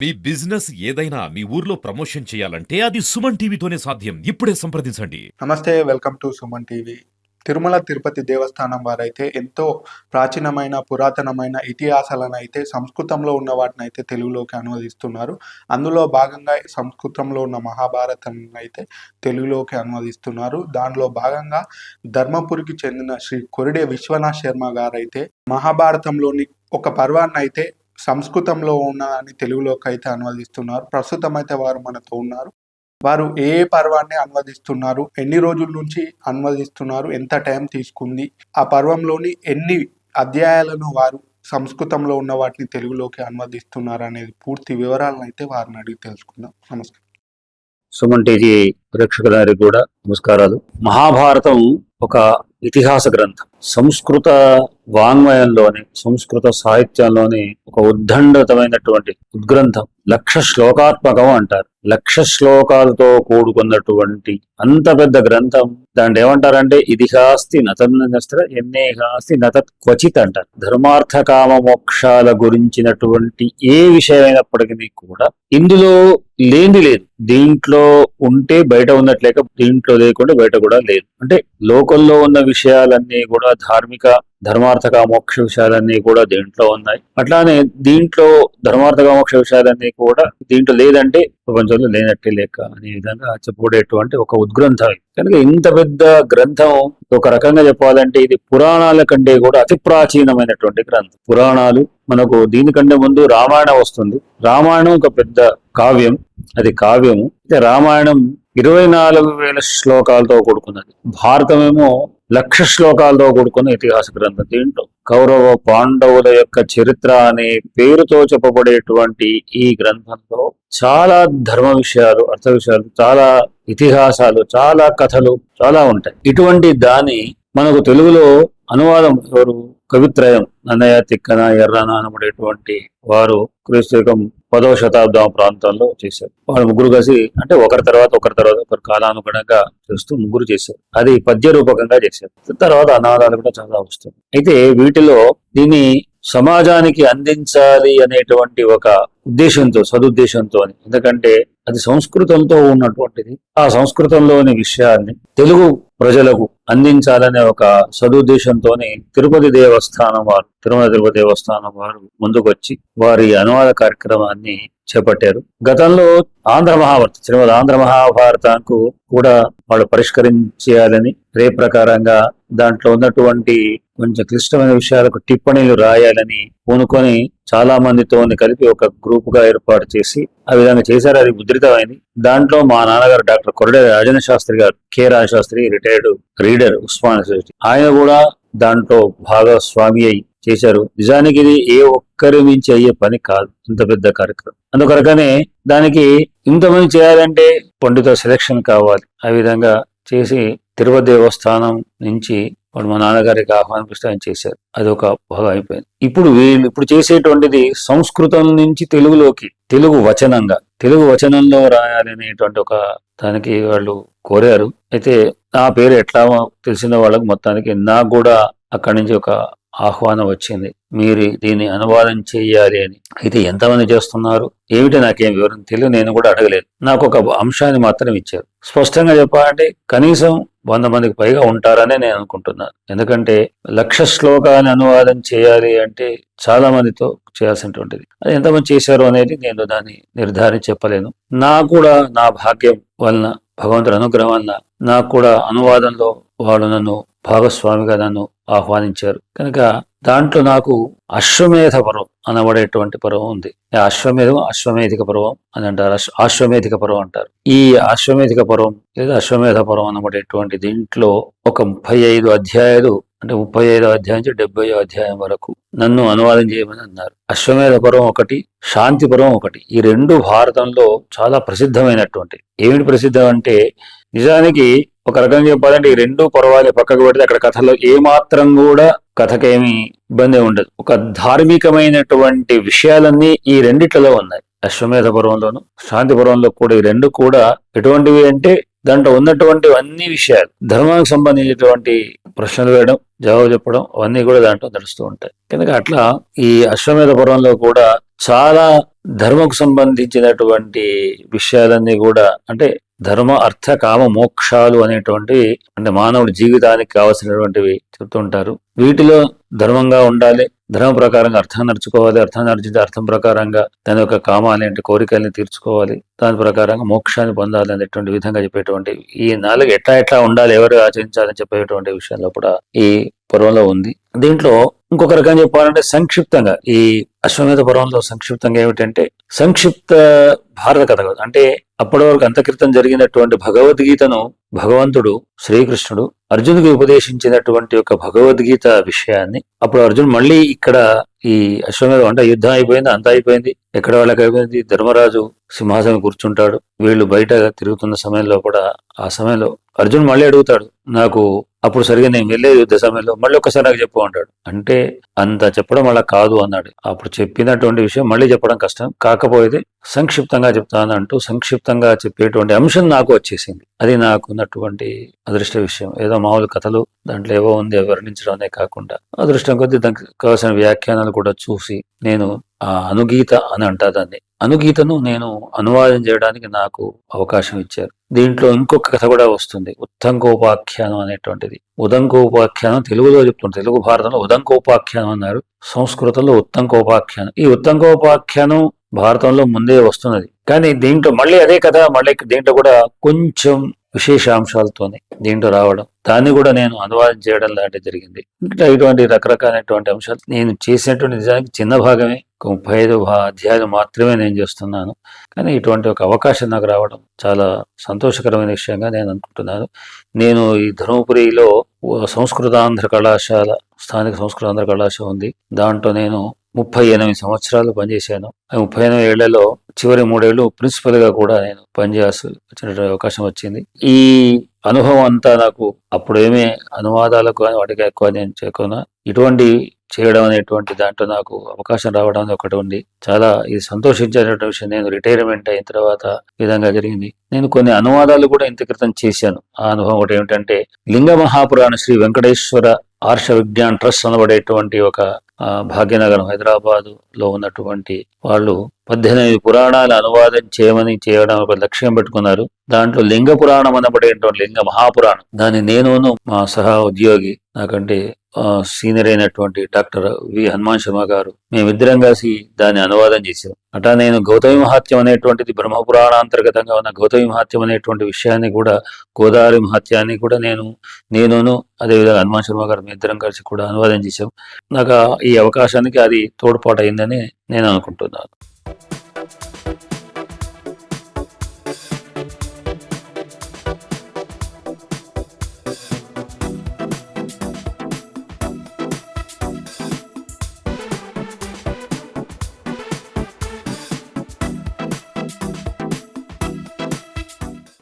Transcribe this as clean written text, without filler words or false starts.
మీ business ఏదైనా మీ ఊర్లో promotion చేయాలంటే అది సుమన్ టీవీతోనే సాధ్యం. ఇప్పుడే సంప్రదించండి. నమస్తే, welcome to Suman TV. Tirumala Tirupati దేవస్థానం వారైతే ఎంతో ప్రాచీనమైన పురాతనమైన ఇతిహాసాలను అయితే సంస్కృతంలో ఉన్న వాటిని అయితే తెలుగులోకి అనువదిస్తున్నారు. అందులో భాగంగా సంస్కృతంలో ఉన్న మహాభారతం అయితే తెలుగులోకి అనువదిస్తున్నారు. దానిలో భాగంగా ధర్మపురికి చెందిన శ్రీ కొరిడే విశ్వనాథ్ శర్మ గారైతే మహాభారతంలోని ఒక పర్వాన్ని అయితే సంస్కృతంలో ఉన్నదాన్ని తెలుగులోకి అయితే అనువదిస్తున్నారు. ప్రస్తుతం అయితే వారు మనతో ఉన్నారు. వారు ఏ పర్వాన్ని అనువదిస్తున్నారు, ఎన్ని రోజుల నుంచి అనువదిస్తున్నారు, ఎంత టైం తీసుకుంది, ఆ పర్వంలోని ఎన్ని అధ్యాయాలను వారు సంస్కృతంలో ఉన్న వాటిని తెలుగులోకి అనువదిస్తున్నారు అనేది పూర్తి వివరాలను అయితే వారిని అడిగి తెలుసుకుందాం. నమస్కారం. సుమన్ టీవీ ప్రేక్షకులందరికీ కూడా నమస్కారాలు. మహాభారతం ఒక ఇతిహాస గ్రంథం. సంస్కృత వాంగ్మయంలోని సంస్కృత సాహిత్యంలోని ఒక ఉద్దండతమైనటువంటి ఉద్గ్రంథం. 1,00,000 శ్లోకాత్మకం అంటారు. 1,00,000 శ్లోకాలతో కూడుకున్నటువంటి అంత పెద్ద గ్రంథం. దాన్ని ఏమంటారంటే ఇతిహాస్తి నతన్నస్త్ర ఎన్నేహాస్తి నతత్ క్వచిత్ అంటారు. ధర్మార్థ కామ మోక్షాల గురించినటువంటి ఏ విషయమైనప్పటికీ కూడా ఇందులో లేని లేదు. దీంట్లో ఉంటే బయట ఉన్నట్లేక దీంట్లో లేకుండా బయట కూడా లేదు. అంటే లోకంలో ఉన్న విషయాలన్నీ కూడా ధార్మిక ధర్మార్థక మోక్ష విషయాలన్నీ కూడా దీంట్లో ఉన్నాయి. అట్లానే దీంట్లో ధర్మార్థక మోక్ష విషయాలన్నీ కూడా దీంట్లో లేదంటే ప్రపంచంలో లేనట్టే లేక అనే విధంగా చెప్పబడేటువంటి ఒక ఉద్గ్రంథం. కనుక ఇంత పెద్ద గ్రంథం ఒక రకంగా చెప్పాలంటే ఇది పురాణాల కంటే కూడా అతి ప్రాచీనమైనటువంటి గ్రంథం. పురాణాలు మనకు దీనికంటే ముందు రామాయణం వస్తుంది. రామాయణం ఒక పెద్ద కావ్యం. అది కావ్యము. రామాయణం 24,000 శ్లోకాలతో కూడుకున్నది. భారతమేమో 1,00,000 శ్లోకాలతో కూడుకున్న ఇతిహాస గ్రంథం. దీంట్లో కౌరవ పాండవుల యొక్క చరిత్ర అనే పేరుతో చెప్పబడేటువంటి ఈ గ్రంథంలో చాలా ధర్మ విషయాలు, అర్థ విషయాలు, చాలా ఇతిహాసాలు, చాలా కథలు చాలా ఉంటాయి. ఇటువంటి దాని మనకు తెలుగులో అనువాదం ఎవరు? కవిత్రయం నన్నయ్య తిక్కన ఎర్రన అనబడేటువంటి వారు క్రీస్తుకం 10వ శతాబ్దం ప్రాంతంలో చేశారు. వాళ్ళు ముగ్గురు కలిసి అంటే ఒకరి తర్వాత ఒకరి కాలానుగుణంగా చేస్తూ ముగ్గురు చేశారు. అది పద్య రూపకంగా చేశారు. తర్వాత అనాదాలు కూడా చాలా వస్తుంది. అయితే వీటిలో దీన్ని సమాజానికి అందించాలి అనేటువంటి ఒక ఉద్దేశంతో, సదుద్దేశంతో, ఎందుకంటే అది సంస్కృతంతో ఉన్నటువంటిది. ఆ సంస్కృతంలోని విషయాన్ని తెలుగు ప్రజలకు అందించాలనే ఒక సదుద్దేశంతోనే తిరుమల తిరుపతి దేవస్థానం వారు ముందుకొచ్చి వారి అనువాద కార్యక్రమాన్ని చేపట్టారు. గతంలో శ్రీమద్ ఆంధ్ర మహాభారతానికి కూడా వాళ్ళు పరిష్కరించేయాలని ప్రకారంగా దాంట్లో ఉన్నటువంటి కొంచెం క్లిష్టమైన విషయాలకు టిప్పణీలు రాయాలని పూనుకొని చాలా మందితో కలిపి ఒక గ్రూప్ గా ఏర్పాటు చేసి ఆ విధంగా చేశారు. అది ముద్రితమైంది. దాంట్లో మా నాన్నగారు డాక్టర్ కొరడే రాజేంద్ర శాస్త్రి గారు, K Rajashastri, retired reader, Osmania university, ఆయన కూడా దాంట్లో భాగస్వామి అయి చేశారు. నిజానికి ఇది ఏ ఒక్కరి మించి అయ్యే పని కాదు, ఇంత పెద్ద కార్యక్రమం. అందుకొరకనే దానికి ఇంతమంది చేయాలంటే పండిత సెలక్షన్ కావాలి. ఆ విధంగా చేసి తిరుపతి దేవస్థానం నుంచి వాడు మా నాన్నగారికి ఆహ్వానిస్తే ఆయన చేశారు. అది ఒక భాగం అయిపోయింది. ఇప్పుడు చేసేటువంటిది సంస్కృతం నుంచి తెలుగులోకి తెలుగు వచనంలో రాయాలనేటువంటి ఒక దానికి వాళ్ళు కోరారు. అయితే నా పేరు ఎట్లా తెలిసిన వాళ్ళకు మొత్తానికి నాకు కూడా అక్కడి నుంచి ఒక ఆహ్వానం వచ్చింది, మీరు దీన్ని అనువాదం చేయాలి అని. అయితే ఎంతమంది చేస్తున్నారు ఏమిటి నాకేం వివరం తెలియదు, నేను కూడా అడగలేదు. నాకు ఒక అంశాన్ని మాత్రం ఇచ్చారు. స్పష్టంగా చెప్పాలంటే కనీసం 100 మందికి పైగా ఉంటారనే నేను అనుకుంటున్నాను. ఎందుకంటే 1,00,000 శ్లోకాన్ని అనువాదం చేయాలి అంటే చాలా మందితో చేయాల్సినటువంటిది. అది ఎంతమంది చేశారు అనేది నేను దాన్ని నిర్ధారించి చెప్పలేను. నాకు కూడా నా భాగ్యం వలన, భగవంతుడి అనుగ్రహం వలన నాకు కూడా అనువాదంలో వాడు నన్ను భాగస్వామిగా నన్ను ఆహ్వానించారు. కనుక దాంట్లో నాకు అశ్వమేధ పర్వం అనబడేటువంటి పర్వం ఉంది. అశ్వమేధిక పర్వం అని అంటారు. ఆశ్వమేధిక పర్వం అంటారు. ఈ ఆశ్వమేధిక పర్వం లేదా అశ్వమేధ పర్వం అనబడేటువంటి దీంట్లో ఒక 35 అధ్యాయాలు, అంటే 35వ అధ్యాయం నుంచి 70వ అధ్యాయం వరకు నన్ను అనువాదం చేయమని అన్నారు. అశ్వమేధ పర్వం ఒకటి, శాంతి పర్వం ఒకటి. ఈ రెండు భారతంలో చాలా ప్రసిద్ధమైనటువంటి. ఏమిటి ప్రసిద్ధం అంటే నిజానికి ఒక రకంగా చెప్పాలంటే ఈ రెండు పర్వాలే పక్కకు పెడితే అక్కడ కథలో ఏమాత్రం కూడా కథకేమి ఇబ్బంది ఉండదు. ఒక ధార్మికమైనటువంటి విషయాలన్నీ ఈ రెండిట్లలో ఉన్నాయి. అశ్వమేధ పర్వంలోను శాంతి పర్వంలో కూడా ఈ రెండు కూడా ఎటువంటివి అంటే దాంట్లో ఉన్నటువంటి అన్ని విషయాలు, ధర్మానికి సంబంధించినటువంటి ప్రశ్నలు వేయడం, జవాబు చెప్పడం, అవన్నీ కూడా దాంట్లో నడుస్తూ ఉంటాయి. కనుక అట్లా ఈ అశ్వమేధ పర్వంలో కూడా చాలా ధర్మకు సంబంధించినటువంటి విషయాలన్నీ కూడా అంటే ధర్మ అర్థ కామ మోక్షాలు అనేటువంటివి అంటే మానవుడి జీవితానికి కావాల్సినటువంటివి చెప్తుంటారు. వీటిలో ధర్మంగా ఉండాలి, ధర్మ ప్రకారంగా అర్థం నడుచుకోవాలి, అర్థం నడిచిన అర్థం ప్రకారంగా దాని యొక్క కామాలు అంటే కోరికల్ని తీర్చుకోవాలి, దాని ప్రకారంగా మోక్షాన్ని పొందాలి అనేటువంటి విధంగా చెప్పేటువంటి ఈ 4 ఎట్లా ఉండాలి, ఎవరు ఆచరించాలని చెప్పేటువంటి విషయంలో కూడా ఈ పర్వంలో ఉంది. దీంట్లో ఇంకొక రకంగా చెప్పాలంటే సంక్షిప్తంగా ఈ అశ్వమేధ పర్వంలో సంక్షిప్తంగా ఏమిటంటే సంక్షిప్త భారత కథ కాదు. అంటే అప్పటి వరకు అంతక్రితం జరిగినటువంటి భగవద్గీతను భగవంతుడు శ్రీకృష్ణుడు అర్జునుడికి ఉపదేశించినటువంటి ఒక భగవద్గీత విషయాన్ని అప్పుడు అర్జునుడు మళ్ళీ ఇక్కడ ఈ అశ్వమేధం అంటే యుద్ధం అయిపోయింది, అంతా అయిపోయింది, ఎక్కడ వాళ్ళకి అయిపోయింది, ధర్మరాజు సింహాసనం కూర్చుంటాడు, వీళ్ళు బయట తిరుగుతున్న సమయంలో కూడా ఆ సమయంలో అర్జునుడు మళ్ళీ అడుగుతాడు, నాకు అప్పుడు సరిగా నేను వెళ్ళే యుద్ధ సమయంలో మళ్ళీ ఒక్కసారి నాకు చెప్పు అంటాడు. అంటే అంత చెప్పడం అలా కాదు అన్నాడు. అప్పుడు చెప్పినటువంటి విషయం మళ్ళీ చెప్పడం కష్టం, కాకపోతే సంక్షిప్తంగా చెప్తాను అంటూ సంక్షిప్తంగా చెప్పేటువంటి అంశం నాకు వచ్చేసింది. అది నాకు ఉన్నటువంటి అదృష్ట విషయం. ఏదో మామూలు కథలు దాంట్లో ఏవో ఉంది వర్ణించడమే కాకుండా అదృష్టం కొద్దీ దానికి కావాల్సిన వ్యాఖ్యానాలు కూడా చూసి నేను ఆ అనుగీత అని అంటా దాన్ని, అనుగీతను నేను అనువాదం చేయడానికి నాకు అవకాశం ఇచ్చారు. దీంట్లో ఇంకొక కథ కూడా వస్తుంది, ఉత్తంకోపాఖ్యానం అనేటువంటిది. ఉదంకోపాఖ్యానం తెలుగులో చెప్తుంది, తెలుగు భారతంలో ఉదంకోపాఖ్యానం అన్నారు, సంస్కృతంలో ఉత్తంకోపాఖ్యానం. ఈ ఉత్తంకోపాఖ్యానం భారతంలో ముందే వస్తున్నది, కానీ దీంట్లో మళ్ళీ అదే కథ మళ్ళీ దీంట్లో కూడా కొంచెం విశేషాంశాలతోనే దీంట్లో రావడం, దాన్ని కూడా నేను అనువాదం చేయడం లాంటివి జరిగింది. ఇంకా ఇటువంటి రకరకాలైనటువంటి అంశాలు నేను చేసినటువంటి నిజానికి చిన్న భాగమే, 35 అధ్యాయాలు మాత్రమే నేను చేస్తున్నాను. కానీ ఇటువంటి ఒక అవకాశం నాకు రావడం చాలా సంతోషకరమైన విషయంగా నేను అనుకుంటున్నాను. నేను ఈ ధర్మపురిలో సంస్కృతాంధ్ర కళాశాల, స్థానిక సంస్కృతాంధ్ర కళాశాల ఉంది, దాంట్లో నేను 38 సంవత్సరాలు పనిచేశాను. 38 ఏళ్లలో చివరి 3 ఏళ్ళు ప్రిన్సిపల్ గా కూడా నేను పనిచేయాల్సి అవకాశం వచ్చింది. ఈ అనుభవం అంతా నాకు అప్పుడు ఏమీ అనువాదాలకు కానీ వాటికి ఎక్కువ నేను చేయకుండా ఇటువంటి చేయడం అనేటువంటి దాంట్లో నాకు అవకాశం రావడం అనేది ఒకటి ఉంది. చాలా ఇది సంతోషించేటువంటి విషయం. నేను రిటైర్మెంట్ అయిన తర్వాత ఈ విధంగా జరిగింది. నేను కొన్ని అనువాదాలు కూడా ఇంత క్రితం చేశాను. ఆ అనుభవం ఒకటి ఏమిటంటే లింగ మహాపురాణ శ్రీ వెంకటేశ్వర ఆర్ష విజ్ఞాన్ ట్రస్ట్ అనబడేటువంటి ఒక భాగ్యనగరం హైదరాబాద్ లో ఉన్నటువంటి వాళ్ళు 18 పురాణాలు అనువాదం చేయడం ఒక లక్ష్యం పెట్టుకున్నారు. దాంట్లో లింగ పురాణం అనబడేటువంటి లింగ మహాపురాణం, దాన్ని నేనును మా సహా ఉద్యోగి నాకంటే సీనియర్ అయినటువంటి డాక్టర్ వి హనుమాన్ శర్మ గారు మేమిద్దరం కలిసి దాన్ని అనువాదం చేశాం. అటా నేను గౌతమి మహాత్యం అనేటువంటిది బ్రహ్మపురాణాంతర్గతంగా ఉన్న గౌతమి మహాత్యం అనేటువంటి విషయాన్ని కూడా, గోదావరి మహాత్యాన్ని కూడా నేనును అదేవిధంగా హనుమాన్ శర్మ గారు మీ ఇద్దరం కలిసి కూడా అనువాదం చేశాం. నాకు ఈ అవకాశానికి అది తోడ్పాటు అయిందని నేను అనుకుంటున్నాను.